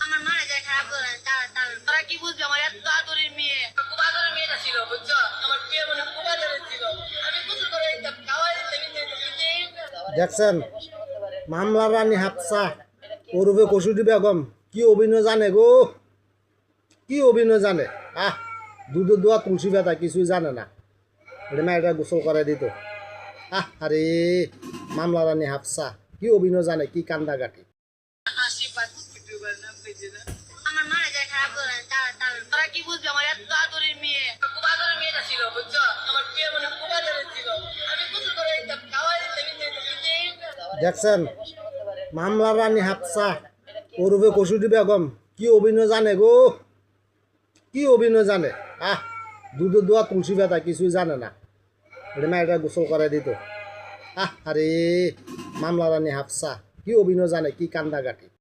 আমার মারা যায় খারাপ বলেন তারা কি বুঝবে আমার এত আদরের মেয়ে খুব আদরের মেয়েটা ছিল বুঝছো আমার প্রিয় মনে খুব আদরের ছিল আমি কিছু করে দিতাম খাওয়াই দিতাম দেখছেন মামলার রানী হাফসা ওরফে কসুটি বেগম কি অভিনয় জানে গো, কি অভিনয় জানে। দুধের দোয়া তুলসী ব্যথা কিছুই জানে না, এটা মেয়েটা গোসল করে দিত। আরে মামলা রানী হাফসা কি অভিনয় জানে, কি কান্দাকাটি। আমার মারা যায় খারাপ বলেন তারা কি বুঝবে আমার এত আদরের মেয়ে খুব আদরের মেয়েটা ছিল বুঝছো আমার প্রিয় মনে খুব আদরের ছিল আমি কিছু করে দিতাম খাওয়াই দিতাম দেখছেন মামলার রানী হাফসা ওরফে কসুটি বেগম কি অভিনয় জানে গো, কি অভিনয় জানে। দুধের দোয়া তুলসী ব্যথা কিছুই জানে না, এটা মেয়েটা গোসল করে দিত। আরে মামলা রানী হাফসা কি অভিনয় জানে, কি কান্দাকাটি।